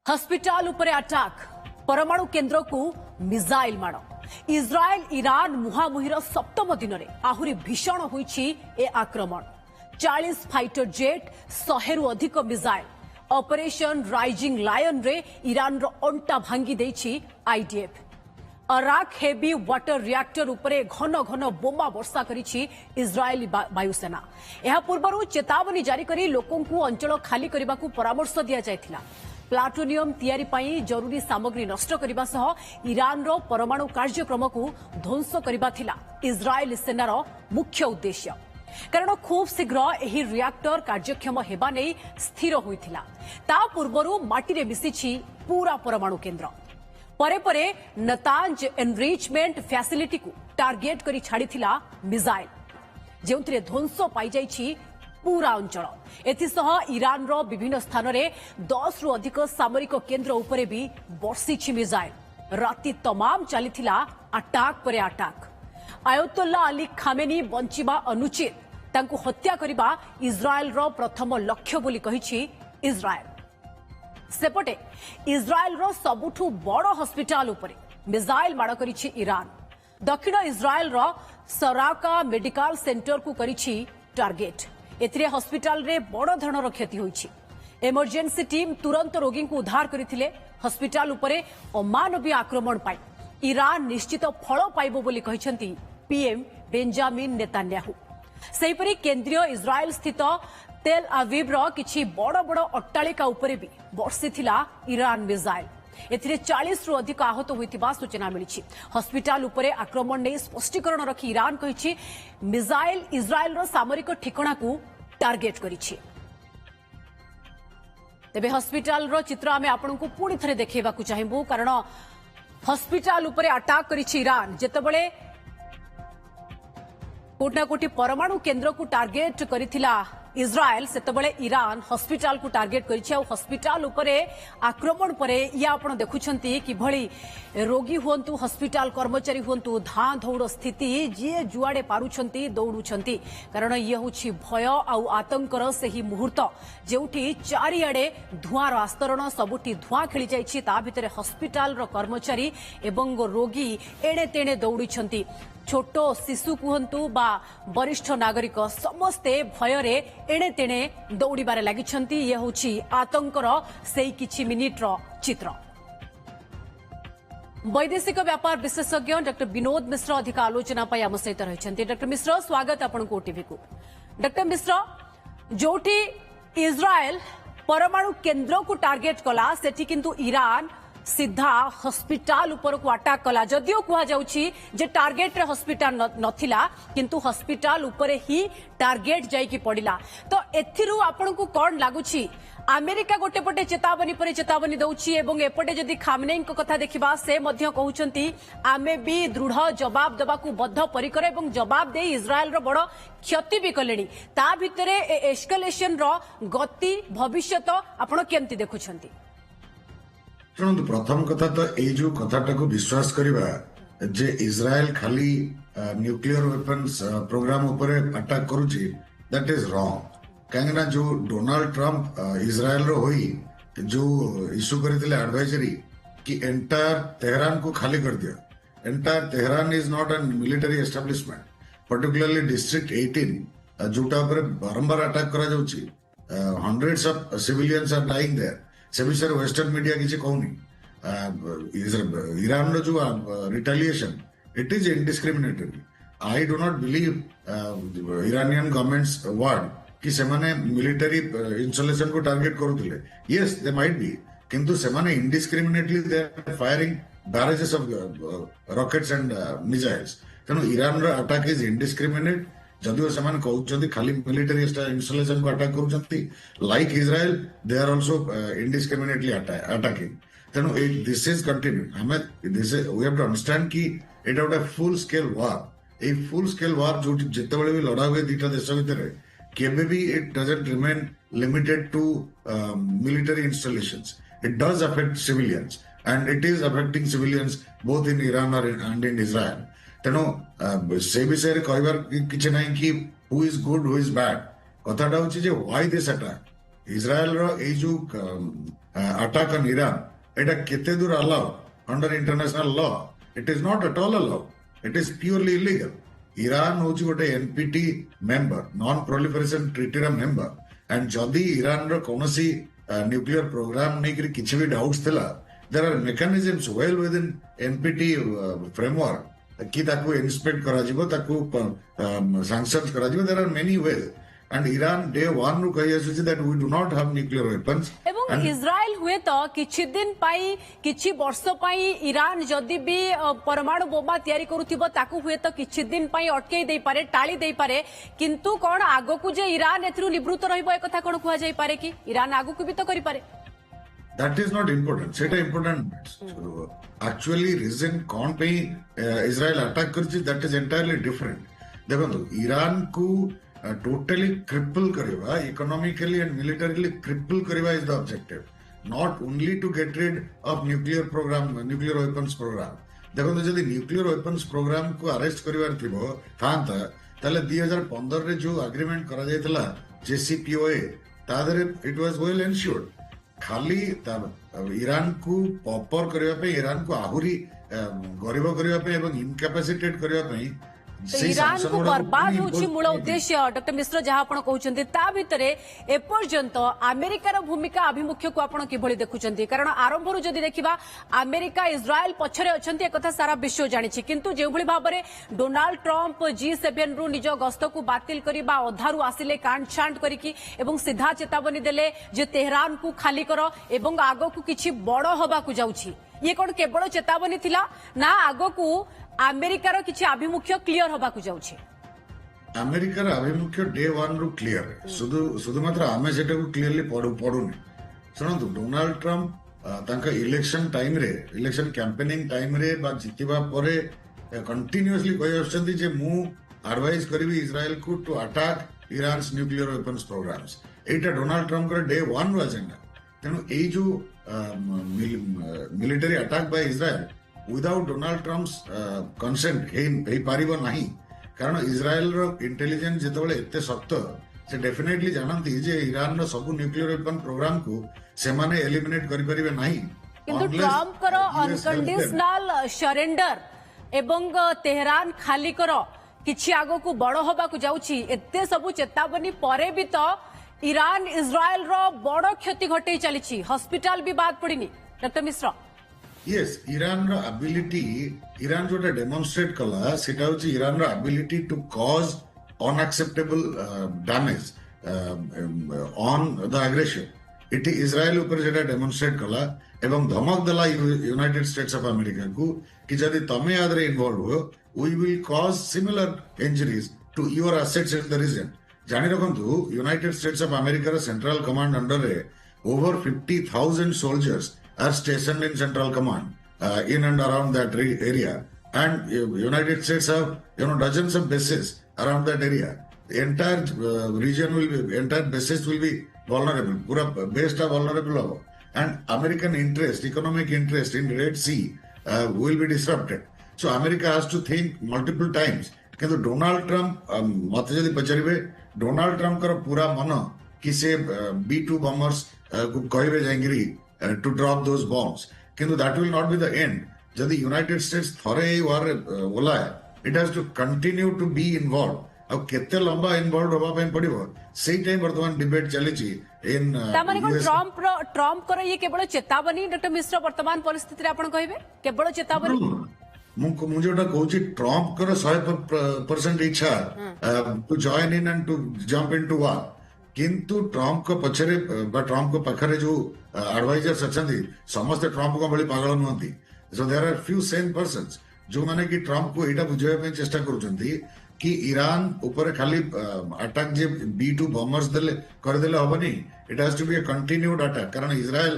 Hospital उपरे attack परमाणु केन्द्र को मिसाइल माड़ इज्राएल ईरान मुहांमुहीर सप्तम दिन में आहुरी भीषण होईछि ए आक्रमण 40 फाइटर जेट 100 रु अधिक मिसाइल ऑपरेशन राइजिंग लायन रे ईरान रो अंटा भांगी देछि IDF Arak heavy water reactor उपरे घन घन बोमा वर्षा करिछि इज्राएली वायुसेना एहा पूर्वरु चेतावनी जारी करी लोकों को अंचल खाली करने को परामर्श दिया जायथिला प्लाटोनियम तैयारी पाई जरूरी सामग्री नष्ट करने सह ईरान रो परमाणु कार्यक्रम को ध्वंस करबा थिला इज्राएली सेनार मुख्य उद्देश्य कारण खूब शीघ्र एही रिएक्टर कार्यक्षम हेबा नै स्थिर होइथिला ता पूर्वरु माटी रे मिसिछि पूरा परमाणु केन्द्र परे परे नतांज एनरिचमेंट फैसिलिटी को टार्गेट करी छाड़ीथिला मिसाइल जेउथिरे ध्वंस पाई जाइछि पूरा अंचल एथिसह ईरान रो विभिन्न स्थान रे 10 रु अधिक सामरिक केन्द्र उपरे भी बर्षिछि मिसाइल राति तमाम चलीथिला अटैक परे अटैक आयतुल्ला अली खामेनी बंचिबा अनुचित तांकु हत्या करिबा इज्राएल रो प्रथम लक्ष्य बोली कहिछि इज्राएल सेपटे इज्राएल रो सबुठु बड़ हॉस्पिटल उपरे मिसाइल माड़ करिछि ईरान दक्षिण इज्राएल रो सराका मेडिकल सेंटर को करिछि टार्गेट एथिरे हॉस्पिटल रे बड़ धरणर क्षति होइछि इमरजेंसी टीम तुरंत रोगी को उद्धार करथिले हॉस्पिटल उपरे अमानवीय आक्रमण पाई ईरान निश्चित फल पाइबो बोली कहिसंती पीएम बेंजामिन नेतान्याहू सेहिपरि केंद्रीय इज्राएल स्थित तेल अवीव रो किछि बड़ बड़ अट्टालिका उपरे भी बर्षिथिला ईरान मिसाइल एथिरे 40 रु अधिक आहत होइतिबा सूचना मिलिछि हॉस्पिटल उपरे आक्रमण नै स्पष्टीकरण रखी ईरान कहिछि मिसाइल इज्राएल रो सामरिक ठिकाना को टार्गेट करिछि तेबे हॉस्पिटल रो चित्र आमे आपन को पुणी थरे देखैबा को चाहिबू कारण हॉस्पिटल उपरे अटैक करिछि ईरान जेतेबेले कोटना कोटी परमाणु केन्द्र को टार्गेट करिथिला इज्राएल सेतबेले ईरान हॉस्पिटल को टार्गेट करिछि और हॉस्पिटल उपरे आक्रमण परे या आपण देखुछंती कि भली रोगी हुंतु हॉस्पिटल कर्मचारी हुंतु धां धौड़ स्थिति जे जुआडे पारुछंती दौड़ुछंती कारण ये होछि भय आउ आतंकर सेही मुहूर्त जेउठी चारिआडे धुआर आस्तरण सबुठी धुआं खेली जाइछि ता भितरे हॉस्पिटल रो कर्मचारी एवं रोगी एणे तेणे दौड़ुछंती छोट शिशु कहतु बा वरिष्ठ नागरिक समस्ते भयरे एणे तेणे दौड़बार लगिछंती ये होछि आतंकर सेई किछि मिनिट्र चित्र वैदेशिक व्यापार विशेषज्ञ डॉक्टर विनोद मिश्र अधिक आलोचना पाई आम सहित रहिछंती डॉक्टर मिश्र स्वागत आपन को ओटीवी को डॉक्टर मिश्र जोठी इज्राएल परमाणु केन्द्र को टार्गेट कला सेठी किंतु ईरान सीधा हॉस्पिटल ऊपर को अटैक कला जदियो कहा जाउछि जे टार्गेट रे हॉस्पिटल नथिला किंतु हॉस्पिटल ऊपर ही टार्गेट जाई की पड़िला तो एथिरु आपन को कोन लागुछि अमेरिका गोटे पटे चेतावनी पर चेतावनी दउछि एवं एपटे जदि खामनेई को कथा देखिबा से मध्य कहउछंती आमे भी दृढ़ जवाब देबा को बद्ध परिकर एवं जवाब दे इज्राएल रो बड़ क्षति भी कलेनी ता भितरे एस्केलेशन रो गति भविष्यत आपन केमति देखुछंती शुणु प्रथम कथा तो ये जो कथाटा को विश्वास करवा जे इज्राएल खाली न्यूक्लियर वेपन्स प्रोग्राम ऊपर अटैक करुची दैट इज रॉन्ग कहीं जो डोनाल्ड ट्रंप इज्राएल रो होई जो इश्यू करथिले एडवाइजरी कि एंटायर तेहरान को खाली कर दिया entire Tehran is not an military establishment particularly district 18 जोटा ऊपर बारंबार अटैक करा जाउची hundreds of civilians are dying there से विषय वेस्टर्न मीडिया किसी कहूनी ईरान जो retaliation it is indiscriminatory I do not believe Iranian government's word कि सेमाने मिलिटरी इंस्टॉलेशन को टार्गेट करुले यस दे माइट बी किंतु सेमाने indiscriminately they are firing barrages of rockets and missiles तेणु Iran row attack is indiscriminate जदिव से कहते खाली मिलिटरी इंस्टॉलेशन को अटैक कर like Israel they are also indiscriminately attacking तेणु दिस इज कंटिन्यू हमें वी हैव टू अंडरस्टैंड कि एटा गोटे full scale war a full scale war जो जितेबाला भी लड़ा हुए दुईटा देश भितर केबे भी it doesn't remain limited to military installations it does affect civilians and it is affecting civilians both in Iran and in Israel तेणु से विषय कहबार किसी ना कि who is good who is bad कथाटा हूँ व्हाई दिस अटैक इज्राएल रो जो attack on Iran, এটা কেতে দূর allowed under international law? It is not at all allowed. It is purely illegal. Iran ହଉଛି ଗୋଟେ NPT member, non proliferation treaty ର member, and ଯଦି ଇରାନର କୌଣସି ନ୍ୟୁକ୍ଲିୟର ପ୍ରୋଗ୍ରାମ ନେଇକରି କିଛି ବି ଡାଉଟ୍ସ ଥିଲା, there are mechanisms well within NPT framework କି ତାକୁ ଇନ୍ସପେକ୍ଟ କରାଯିବ, ତାକୁ ସାଙ୍କସନ୍ କରାଯିବ. There are many ways. And Iran day one ରୁ କହି ଆସୁଛି that we do not have nuclear weapons. ଏବଂ ଇସ୍ରାଏଲ ହୁଏ ତ କିଛି ଦିନ ପାଇଁ କିଛି ବର୍ଷ ପାଇଁ ଇରାନ ଯଦି ବି ପରମାଣୁ ବୋମା ତିଆରି କରୁଥିବ ତାକୁ ହୁଏ ତ କିଛି ଦିନ ପାଇଁ ଅଟକେଇ ଦେଇପାରେ, ଟାଳି ଦେଇପାରେ, କିନ୍ତୁ କଣ ଆଗକୁ ଯେ ଇରାନ ଏଥିରୁ ନିବୃତ୍ତ ରହିବ ଏ କଥା କଣ କୁହାଯାଇପାରେ କି? ଇରାନ ଆଗକୁ ବି ତ କରିପାରେ. That is not important. ସେଟା important. Actually reason କଣ ପାଇଁ ଇସ୍ରାଏଲ ଆଟାକ୍ କରିଛି, that is entirely different. ଦେଖନ୍ତୁ ଇରାନକୁ totally cripple kariba, economically and militarily cripple kariba is the objective. Not only to get rid of nuclear weapons program. देखो जदि nuclear weapons program को arrest करिवार थिबो थांता ताले 2015 रे जो agreement करा जायतला JCPOA तादरे it was well ensured. खाली ईरान को पॉपर करिवा पे, ईरान को आहुरी गरीब करिवा पे एवं incapacitated करिवा पे ଇରାନ କୁ ବର୍ବାଦ ହେଉଛି ମୂଳ ଉଦ୍ଦେଶ୍ୟ. ଡକ୍ଟର ମିଶ୍ର ଯାହା ଆପଣ କହୁଛନ୍ତି ତା ଭିତରେ ଏପର୍ଯ୍ୟନ୍ତ ଆମେରିକାର ଭୂମିକା ଆଭିମୁଖ୍ୟକୁ ଆପଣ କିଭଳି ଦେଖୁଛନ୍ତି? କାରଣ ଆରମ୍ଭରୁ ଯଦି ଦେଖିବା ଆମେରିକା ଇସ୍ରାଏଲ ପଛରେ ଅଛନ୍ତି ଏକଥା ସାରା ବିଶ୍ୱ ଜାଣିଛି, କିନ୍ତୁ ଯେଉଁଭଳି ଭାବରେ ଡୋନାଲ୍ଡ ଟ୍ରମ୍ପ G7 ରୁ ନିଜ ଗସ୍ତକୁ ବାତିଲ କରିବା ଅଧାରୁ ଆସିଲେ କାଣ୍ଟଛାଣ୍ଟ କରିକି ଏବଂ ସିଧା ଚେତାବନୀ ଦେଲେ ଯେ ତେହରାନକୁ ଖାଲି କର ଏବଂ ଆଗକୁ କିଛି ବଡ ହେବାକୁ ଯାଉଛି. ଇଏ କଣ କେବଳ ଚେତାବନୀ ଥିଲା ନା ଆଗକୁ ଆମେରିକାର କିଛି ଆଭିମୁଖ୍ୟ କ୍ଲିୟର ହେବାକୁ ଯାଉଛି? ଆମେରିକାର ଆଭିମୁଖ୍ୟ ଡେ ୱାନ୍ ରୁ କ୍ଲିୟର. ଶୁଧୁମାତ୍ର ଆମେ ସେଟାକୁ କ୍ଲିୟରଲି ପଢୁନି. ଶୁଣନ୍ତୁ, ଡୋନାଲ୍ଡ ଟ୍ରମ୍ପ ତାଙ୍କ ଇଲେକ୍ସନ ଟାଇମରେ, ଇଲେକ୍ସନ କ୍ୟାମ୍ପେନିଂ ଟାଇମରେ ବା ଜିତିବା ପରେ କଣ୍ଟିନ୍ୟୁଅସଲି କହି ଆସୁଛନ୍ତି ଯେ ମୁଁ ଆଡଭାଇଜ କରିବି ଇସ୍ରାଏଲକୁ ଟୁ ଆଟାକ୍ ଇରାନ୍ସ ନ୍ୟୁକ୍ଲିୟର ୱେପନ୍ସ ପ୍ରୋଗ୍ରାମସ. ଏଇଟା ଡୋନାଲ୍ଡ ଟ୍ରମ୍ପଙ୍କର ଡେ ୱାନ୍ ରୁ ଏଜେଣ୍ଡା. ତେଣୁ ଏଇ ଯୋଉ military attack Bai Israel without Donald Trump's consent ହେଇପାରିବ ନାହିଁ. କାରଣ ଇସ୍ରାଏଲର ଇଣ୍ଟେଲିଜେନ୍ସ ଯେତେବେଳେ ଏତେ ଶକ୍ତ, ସେ ଡେଫିନେଟଲି ଜାଣନ୍ତି ଯେ ଇରାନର ସବୁ ନ୍ୟୁକ୍ଲିୟର ୱେପନ୍ ପ୍ରୋଗ୍ରାମକୁ ସେମାନେ ଏଲିମିନେଟ୍ କରିପାରିବେ ନାହିଁ. କିନ୍ତୁ ଟ୍ରମ୍ପଙ୍କର ଅନକଣ୍ଡିସନାଲ ସରେଣ୍ଡର ଏବଂ ତେହରାନ ଖାଲି କର କିଛି ଆଗକୁ ବଡ ହେବାକୁ ଯାଉଛି, ଏତେ ସବୁ ଚେତାବନୀ ପରେ ବି ତ ଇରାନ ଇସ୍ରାଏଲର ବଡ କ୍ଷତି ଘଟେଇ ଚାଲିଛି. ହସ୍ପିଟାଲ ବି ବାଦ ପଡିନି. Doctor Mishra, yes, Iran ability, Iran जोटा demonstrate कला, सेटा होची Iran ability to cause unacceptable damage on the aggression. इटी इस्राएल ऊपर जेटा demonstrate कला एवं धमक दला United States of America को कि यदि तमे आदरे involved हो, we will cause similar injuries to your assets in the region. जानी रखंतु, United States of America Central Command under रे over 50,000 soldiers are stationed in Central Command in and around that area, and United States have dozens of bases around that area. The entire region will be, entire bases will be vulnerable. Pura base ta vulnerable, and American interest, economic interest in Red Sea will be disrupted. So America has to think multiple times. किंतु Donald Trump मत जदि पचारे Donald Trump कर पूरा मन कि से B2 bombers को कहबे जाइंगिरी to drop those bombs. Kintu that will not be the end. Jadi United States thore war ola hai, it has to continue to be involved. Ab kete lamba involved hoba pai padibo. Sei time bartaman debate chalichi in tamani ko Trump kora ye kebolo चेतावनी. Doctor मिश्र वर्तमान परिस्थिति रे आपण कहबे केवल चेतावनी? ମୁଁ ଯୋଉଟା କହୁଛି ଟ୍ରମ୍ପଙ୍କର 100% ଇଚ୍ଛା to join in and to jump into war. କିନ୍ତୁ ଟ୍ରମ୍ପଙ୍କ ପଛରେ ବା ଟ୍ରମ୍ପଙ୍କ ପାଖରେ ଯୋଉ ଆଡଭାଇଜର୍ସ ଅଛନ୍ତି ସମସ୍ତେ ଟ୍ରମ୍ପଙ୍କ ଭଳି ପାଗଳ ନୁହନ୍ତି. So there are few sane persons ଯୋଉମାନେ କି ଟ୍ରମ୍ପକୁ ଏଇଟା ବୁଝେଇବା ପାଇଁ ଚେଷ୍ଟା କରୁଛନ୍ତି କି ଇରାନ ଉପରେ ଖାଲି ଆଟାକ୍ ଯେ B2 ବମ୍ବର୍ସ କରିଦେଲେ ହବନି. It has to be a continued attack. କାରଣ ଇସ୍ରାଏଲ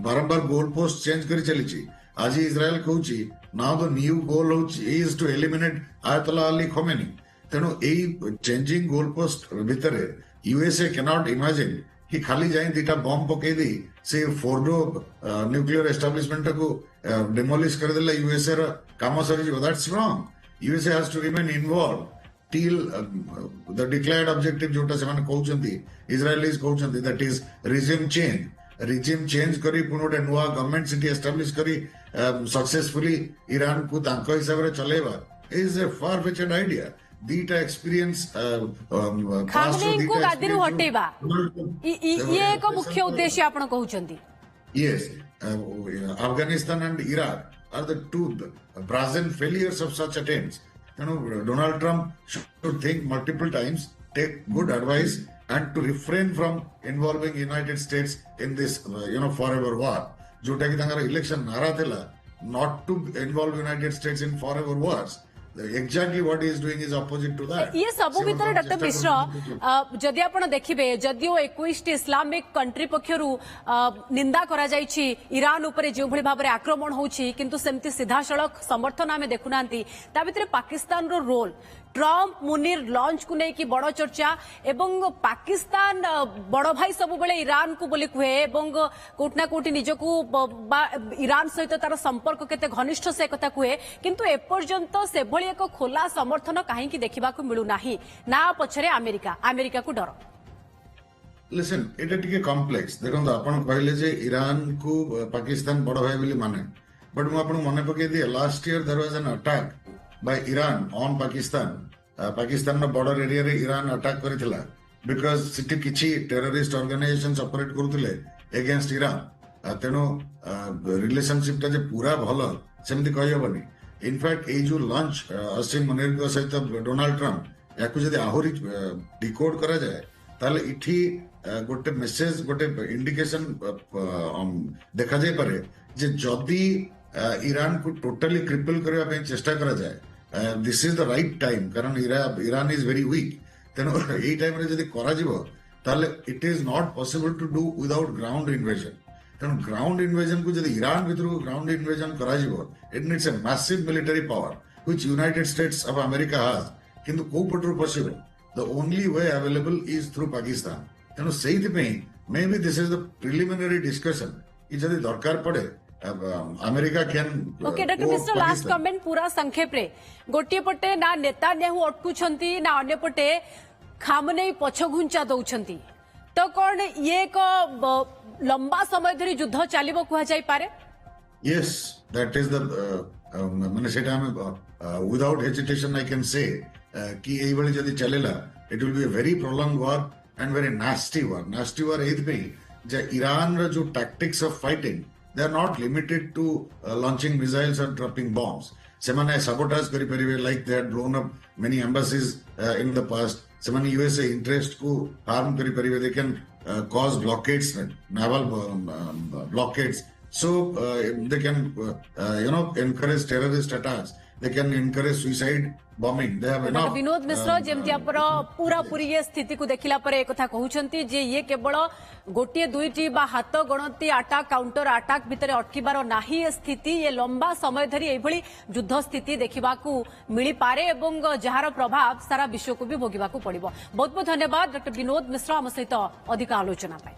ବାରମ୍ବାର ଗୋଲ ପୋଷ୍ଟ ଚେଞ୍ଜ କରି ଚାଲିଛି. ଆଜି ଇସ୍ରାଏଲ କହୁଛି ନାଉ ଦ ନ୍ୟୁ ଗୋଲ ହଉଛି ଇଜ୍ ଟୁ ଏଲିମିନେଟ୍ ଆୟତୋଲା ଅଲି ଖୋମେନି. ତେଣୁ ଏଇ ଚେଞ୍ଜିଂ ଗୋଲ ପୋଷ୍ଟ ଭିତରେ USA cannot imagine कि खाली जाए दीटा बॉम्ब पकई दी से फोर्डो न्यूक्लियर एस्टाब्लिशमेंट को डेमोलिश कर देला USA रा काम सरी जो that's wrong. USA has to remain involved till the declared objective जोटा से माने कहउचंती Israelis कहउचंती that is regime change. Regime change करी पुणी गोटे नुआ गवर्नमेंट सिटी एस्टाब्लिश करी सक्सेसफुली ईरान को तांको हिसाब रे चलेबा is a far fetched idea दीटा एक्सपीरियंस खामनेई को गादीरू हटेबा ये एक मुख्य उद्देश्य आपण कहउचंदी. Yes, Afghanistan and Iraq are the two brazen failures of such attempts. Donald Trump should think multiple times, take good advice, and to refrain from involving United States in this, forever war. जोटा कि तांकर election नारा थिला, not to involve United States in forever wars. Exactly what he is doing is opposite to that. ये सबु भितर doctor मिश्र जदि आपण देखिबे जदिओ 21 इस्लामिक कंट्री पक्षरु निंदा करा जायछि ईरान ऊपर जे भली भाबरे आक्रमण होछि किंतु सेमति सीधा सड़क समर्थन आमे देखुनांती ता भितर पाकिस्तान रो रोल ट्रम्प मुनीर लॉन्च को लेकिन बड़ चर्चा एवं पाकिस्तान बड़ भाई सब बेले ईरान को बोली कहे एवं कोटना कोटी निजकू ईरान सहित तार संपर्क केते घनिष्ठ से कथा कहे किंतु एपर्यंत से भली एक खोला समर्थन कहीं देखा मिलू नाही ना पछरे अमेरिका को डर. लिसन एटा टिके कॉम्प्लेक्स देखो आपण कहले जे ईरान को पाकिस्तान बड़ भाई बोली माने बट मु आपण मने पके दिए last year there was an attack by Iran on Pakistan Pakistan नो बॉर्डर एरिया रे ईरान अटैक करितला बिकॉज़ सिटी किछि टेररिस्ट ऑर्गेनाइजेशंस ऑपरेट करूतले अगेंस्ट ईरान तेनो रिलेशनशिप ता जे पूरा भलो सेमति कहयबनी इनफैक्ट ए जो लॉन्च असिम मुनीर को सहित डोनाल्ड ट्रम्प याकू जदि आहुरी डिकोड करा जाए ताले इठी गोटे मेसेज गोटे इंडिकेशन देखा जाय पारे जे जदि ईरान को टोटली क्रिपल करबा पे चेष्टा करा जाए this is the right time कारण ईरान इज वेरी वीक तेनो एई टाइम रे जदि करा जिवो ताले it is not possible to do without ground invasion तेणु ग्राउंड इन्वेजन को जब ईरान भितर ग्राउंड इन्वेजन करा it needs a massive military power which United States of America has किंतु को पटरु possible the only way available is through Pakistan तेणु सेहि पे may be this is the preliminary discussion कि जदि दरकार पड़े America can okay doctor Mishra last comment पूरा संक्षेप रे गोटे पटे ना नेतान्याहू अटकुछंती ना अन्य पटे खामनेई पछघुंचा दउछंती तो कौन ये एक लंबा समय धरी युद्ध चलिबो कुहा जाय पारे. यस दैट इज द माने सेटा हम without hesitation I can say कि एई बळी जदी चलेला it will be a very prolong war and very nasty war एथ पे जे ईरान रो जो tactics of fighting they are not limited to launching missiles and dropping bombs सेमाने सबोटाज करि परिबे like they had blown up many embassies in the past सेमाने USA interest को हार्म करि परिबे they can cause blockades, naval blockades. So they can, encourage terrorist attacks. They can encourage suicide bombing. They have enough. Vinod Mishra जेमती आपरा पूरा पूरी ये स्थिति को देखिला पर एक कथा कहउछंती जे ये केवल गोटे दुईटी बा हाथ गणती अटैक काउंटर अटैक भितर अटकीबार नाही ये स्थिति ये लंबा समय धरी एभली युद्ध स्थिति देखिबाकू मिली पारे एवं जहार प्रभाव सारा विश्व को भी भोगिबाकू पड़िबो. बहुत बहुत धन्यवाद डॉक्टर विनोद मिश्र हम सहित अधिक आलोचना पाए.